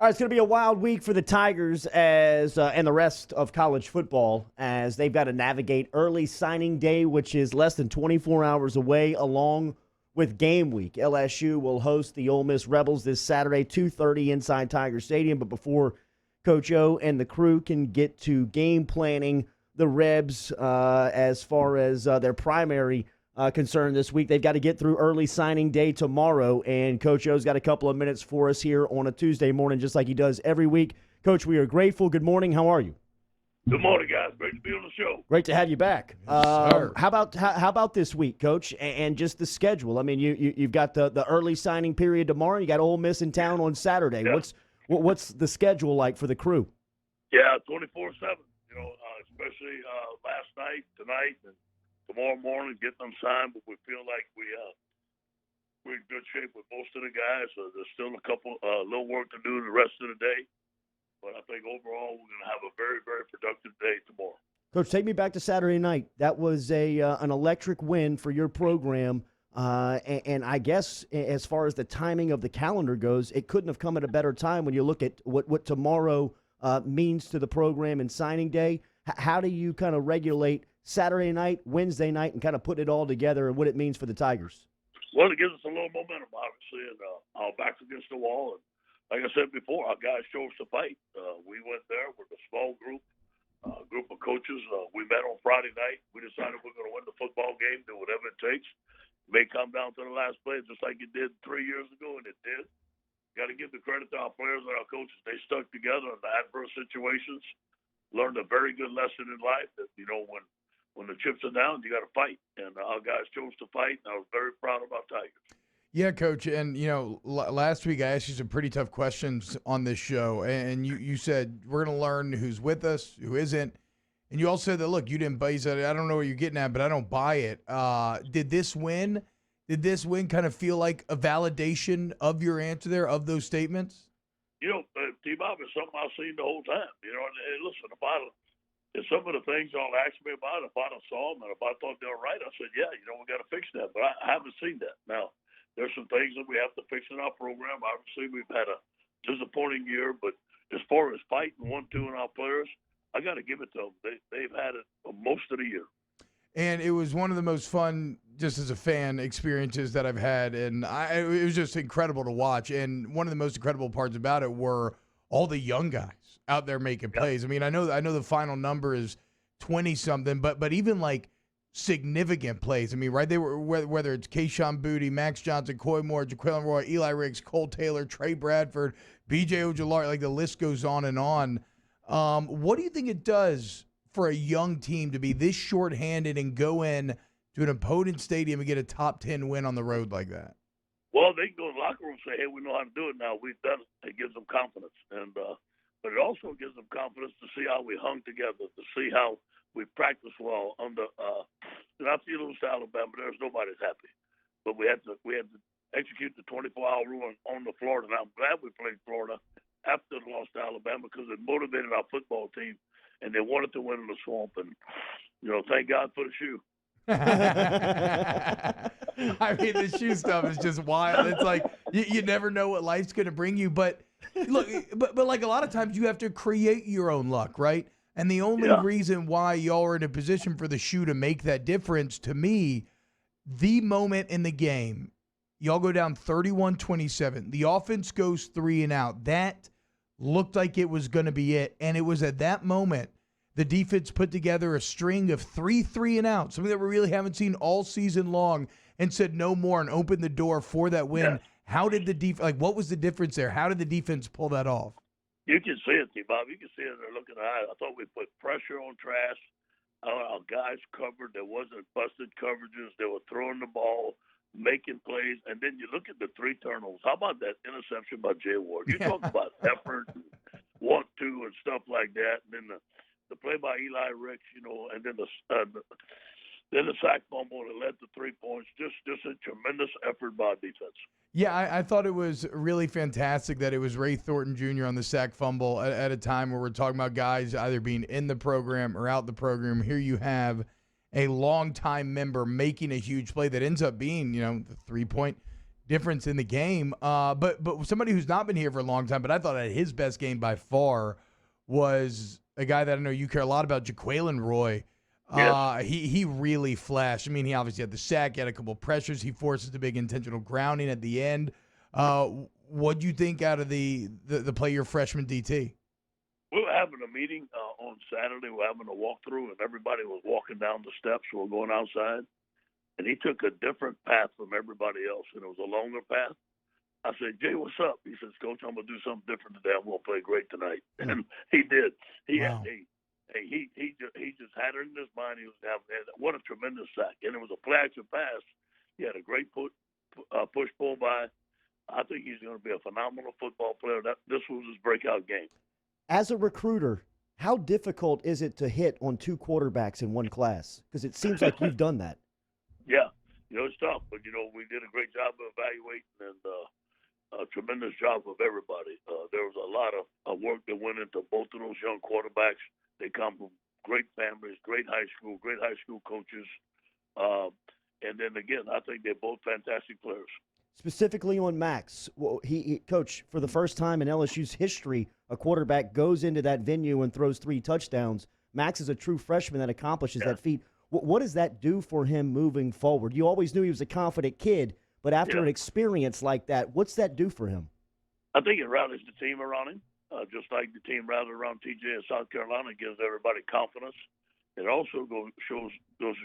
All right, it's going to be a wild week for the Tigers as and the rest of college football as they've got to navigate early signing day, which is less than 24 hours away, along with game week. LSU will host the Ole Miss Rebels this Saturday, 2:30 inside Tiger Stadium. But before Coach O and the crew can get to game planning, the Rebs, as far as their primary concern this week, they've got to get through early signing day tomorrow, and Coach O's got a couple of minutes for us here on a Tuesday morning, just like he does every week. Coach, we are grateful. Good morning. How are you? Good morning, guys. Great to be on the show. Great to have you back. How about this week, Coach, and just the schedule? I mean, you've got the early signing period tomorrow. You got Ole Miss in town on Saturday. Yeah. What's the schedule like for the crew? Yeah, 24/7. Especially last night, tonight, and tomorrow morning, getting them signed. But we feel like we're in good shape with most of the guys. So there's still a little work to do the rest of the day. But I think overall we're going to have a very, very productive day tomorrow. Coach, take me back to Saturday night. That was an electric win for your program. And I guess as far as the timing of the calendar goes, it couldn't have come at a better time when you look at what tomorrow means to the program and signing day. How do you kind of regulate Saturday night, Wednesday night, and kind of put it all together and what it means for the Tigers? Well, it gives us a little momentum, obviously, and our backs against the wall. And like I said before, our guys chose to fight. We went there with a small group of coaches. We met on Friday night. We decided we're going to win the football game, do whatever it takes. It may come down to the last play, just like it did 3 years ago, and it did. Got to give the credit to our players and our coaches. They stuck together in the adverse situations, learned a very good lesson in life that, when the chips are down, you got to fight. And our guys chose to fight, and I was very proud of our Tigers. Yeah, Coach, and, last week I asked you some pretty tough questions on this show, and you said we're going to learn who's with us, who isn't, and you also said that, look, you didn't buy. You said, I don't know what you're getting at, but I don't buy it. Did this win kind of feel like a validation of your answer there, of those statements? T-Bob is something I've seen the whole time. And listen, if some of the things y'all asked me about, if I saw them and if I thought they were right, I said, yeah, we got to fix that. But I haven't seen that. Now, there's some things that we have to fix in our program. Obviously, we've had a disappointing year, but as far as fighting 1-2 in our players, I got to give it to them. They've had it for most of the year. And it was one of the most fun, just as a fan, experiences that I've had. And it was just incredible to watch. And one of the most incredible parts about it were all the young guys out there making plays. I mean, I know the final number is 20-something, but even like significant plays. I mean, right? They were, whether it's Kayshon Boutte, Max Johnson, Coy Moore, Jaquelin Roy, Eli Riggs, Cole Taylor, Trey Bradford, B.J. Ojolari, like the list goes on and on. What do you think it does for a young team to be this shorthanded and go in to an opponent stadium and get a top 10 win on the road like that? Well, they can go in the locker room and say, hey, we know how to do it now. We've done it. It gives them confidence. And but it also gives them confidence to see how we hung together, to see how we practiced well under after you lose to Alabama, there's nobody's happy. But we had to execute the 24-hour rule on the Florida. And I'm glad we played Florida after the loss to Alabama because it motivated our football team, and they wanted to win in the swamp. And, thank God for the shoe. I mean, the shoe stuff is just wild. It's like you never know what life's going to bring you. But look, but like a lot of times you have to create your own luck, right? And the only reason why y'all are in a position for the shoe to make that difference, to me, the moment in the game, y'all go down 31-27. The offense goes 3 and out. That looked like it was going to be it. And it was at that moment the defense put together a string of 3 and out, something that we really haven't seen all season long, and said no more and opened the door for that win. Yeah. How did the what was the difference there? How did the defense pull that off? You can see it, T-Bob. You can see it. They're looking at it. I thought we put pressure on Trask. Our guys covered. There wasn't busted coverages. They were throwing the ball, making plays. And then you look at the 3 turnovers. How about that interception by Jay Ward? You talk about effort, and 1-2 and stuff like that. And then the play by Eli Ricks, and then the sack fumble that led to 3 points. Just a tremendous effort by defense. Yeah, I thought it was really fantastic that it was Ray Thornton Jr. on the sack fumble at a time where we're talking about guys either being in the program or out the program. Here you have a longtime member making a huge play that ends up being, the 3-point difference in the game. But somebody who's not been here for a long time, but I thought that his best game by far was a guy that I know you care a lot about, Jaquelin Roy. Yes. He really flashed. I mean, he obviously had the sack, he had a couple of pressures. He forces the big intentional grounding at the end. What'd you think out of the play your freshman DT? We were having a meeting on Saturday. We were having a walkthrough, and everybody was walking down the steps. We were going outside, and he took a different path from everybody else, and it was a longer path. I said, Jay, what's up? He says, Coach, I'm going to do something different today. I'm going to play great tonight. And he did. He just had it in his mind. He was having what a tremendous sack. And it was a play action pass. He had a great push pull by. I think he's going to be a phenomenal football player. This was his breakout game. As a recruiter, how difficult is it to hit on two quarterbacks in one class? Because it seems like you've done that. Yeah. It's tough, but, we did a great job of evaluating and a tremendous job of everybody. There was a lot of work that went into both of those young quarterbacks. They come from great families, great high school coaches. And then, again, I think they're both fantastic players. Specifically on Max, Coach, for the first time in LSU's history, a quarterback goes into that venue and throws 3 touchdowns. Max is a true freshman that accomplishes that feat. What does that do for him moving forward? You always knew he was a confident kid, but after an experience like that, what's that do for him? I think it rallies the team around him, just like the team rallied around TJ in South Carolina. It gives everybody confidence. It also goes to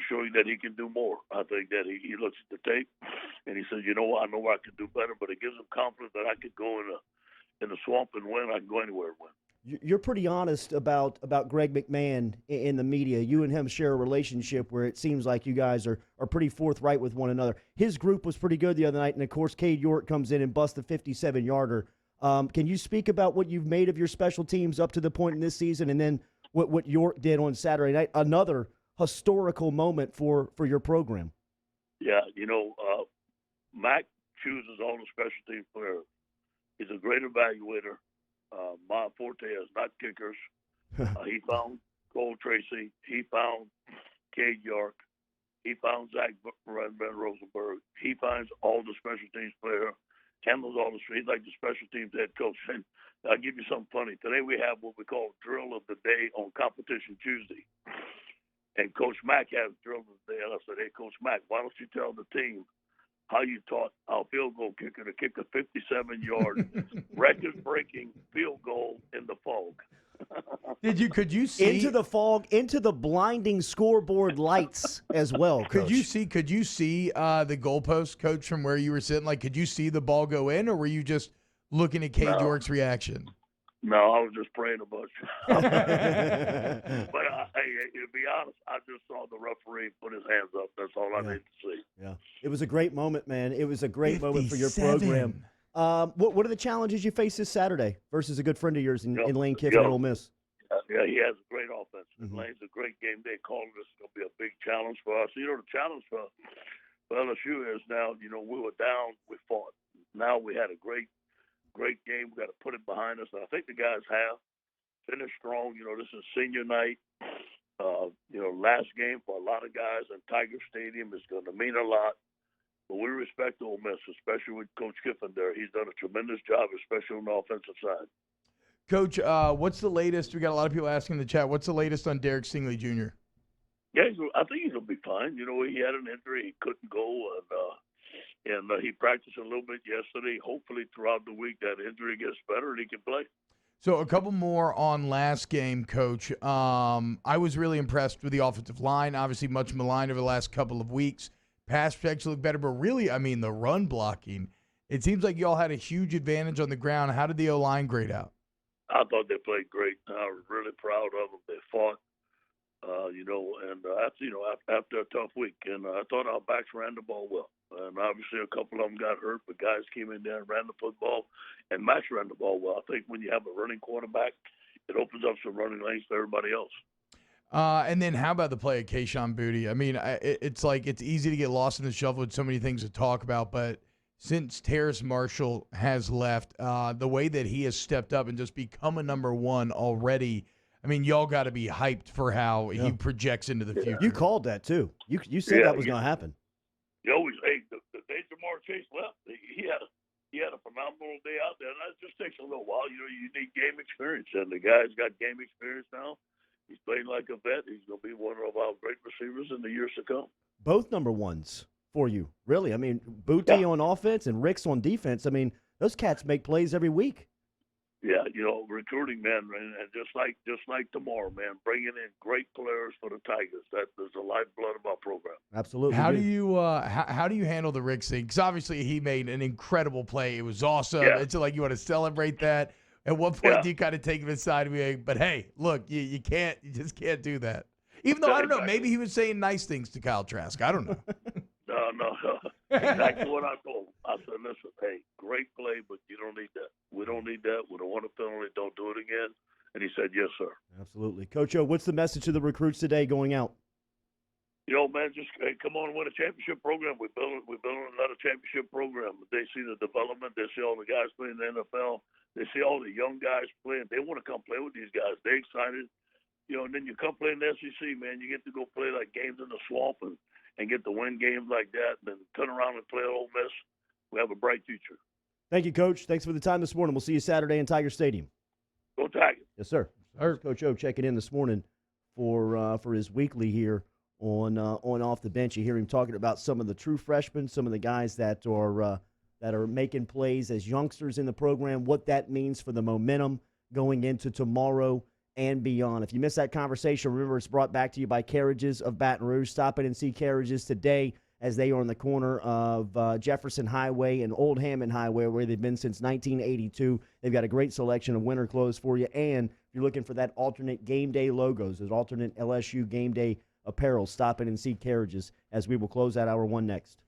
show you that he can do more. I think that he looks at the tape and he says, I know where I can do better, but it gives him confidence that I could go in the swamp and win. I can go anywhere and win. You're pretty honest about Greg McMahon in the media. You and him share a relationship where it seems like you guys are pretty forthright with one another. His group was pretty good the other night, and, of course, Cade York comes in and busts a 57-yarder. Can you speak about what you've made of your special teams up to the point in this season, and then what York did on Saturday night, another historical moment for your program? Yeah, Mac chooses all the special team players. He's a great evaluator. My forte is not kickers. He found Cole Tracy. He found Cade York. He found Zach Ben Rosenberg. He finds all the special teams players, handles all the – he's like the special teams head coach. And I'll give you something funny. Today we have what we call Drill of the Day on Competition Tuesday. And Coach Mack has Drill of the Day. And I said, hey, Coach Mack, why don't you tell the team how you taught our field goal kicker to kick a 57-yard record-breaking field goal in the fog. Could you see into the fog, into the blinding scoreboard lights as well? Coach. Could you see the goalpost, Coach, from where you were sitting? Like, could you see the ball go in, or were you just looking at Cade York's reaction? No, I was just praying a bunch. But to be honest, I just saw the referee put his hands up. That's all I need to see. Yeah, it was a great moment, man. It was a great moment for your program. What are the challenges you face this Saturday versus a good friend of yours in Lane Kiffin at Ole Miss? Yeah, he has a great offense. Lane's a great game day caller. This is going to be a big challenge for us. The challenge for LSU is now, we were down, we fought. Now we had a great game. We got to put it behind us. And I think the guys have finished strong. This is senior night. Last game for a lot of guys in Tiger Stadium is going to mean a lot. But we respect Ole Miss, especially with Coach Kiffin there. He's done a tremendous job, especially on the offensive side. Coach, what's the latest? We got a lot of people asking in the chat. What's the latest on Derek Stingley Jr.? Yeah, I think he's going to be fine. He had an injury. He couldn't go, and he practiced a little bit yesterday. Hopefully throughout the week that injury gets better and he can play. So a couple more on last game, Coach. I was really impressed with the offensive line. Obviously much maligned over the last couple of weeks. Pass protection looked better, but really, the run blocking, it seems like y'all had a huge advantage on the ground. How did the O-line grade out? I thought they played great. I was really proud of them. They fought, after a tough week. And I thought our backs ran the ball well. And obviously a couple of them got hurt, but guys came in there and ran the football. And Max ran the ball well. I think when you have a running quarterback, it opens up some running lanes for everybody else. And then how about the play of Kayshon Boutte? It's like it's easy to get lost in the shuffle with so many things to talk about, but since Terrace Marshall has left, the way that he has stepped up and just become a number one already, y'all got to be hyped for how he projects into the future. You called that, too. You said that was going to happen. You always, the day Jamar Chase left, he had a phenomenal day out there, and it just takes a little while. You know, you need game experience, and the guy's got game experience now. He's playing like a vet. He's going to be one of our great receivers in the years to come. Both number ones for you, really. I mean, Booty on offense and Ricks on defense. I mean, those cats make plays every week. Yeah, you know, recruiting, man, and just like tomorrow, man, bringing in great players for the Tigers. That is the lifeblood of our program. Absolutely. How do you handle the Rick thing? Because obviously he made an incredible play. It was awesome. Yeah. It's like you want to celebrate that. At what point Yeah. do you kind of take him aside and be like, but hey, look, you just can't do that. Even though I don't know, maybe he was saying nice things to Kyle Trask. I don't know. No. Exactly what I told him. I said, listen, hey, great play, but you don't need that. We don't need that. We don't want a penalty. Don't do it again. And he said, yes, sir. Absolutely. Coach O, what's the message to the recruits today going out? You know, man, just come on and win a championship program. We're building another championship program. They see the development. They see all the guys playing in the NFL. They see all the young guys playing. They want to come play with these guys. They're excited. You know, and then you come play in the SEC, man. You get to go play like games in the swamp and get to win games like that, and then turn around and play at Ole Miss. We have a bright future. Thank you, Coach. Thanks for the time this morning. We'll see you Saturday in Tiger Stadium. Go Tigers. Yes, sir. Coach O checking in this morning for his weekly here on Off the Bench. You hear him talking about some of the true freshmen, some of the guys that are making plays as youngsters in the program, what that means for the momentum going into tomorrow and beyond. If you missed that conversation, remember it's brought back to you by Carriages of Baton Rouge. Stop in and see Carriages today as they are on the corner of Jefferson Highway and Old Hammond Highway, where they've been since 1982. They've got a great selection of winter clothes for you. And if you're looking for that alternate game day logos, those alternate LSU game day apparel, stop in and see Carriages as we will close out hour one next.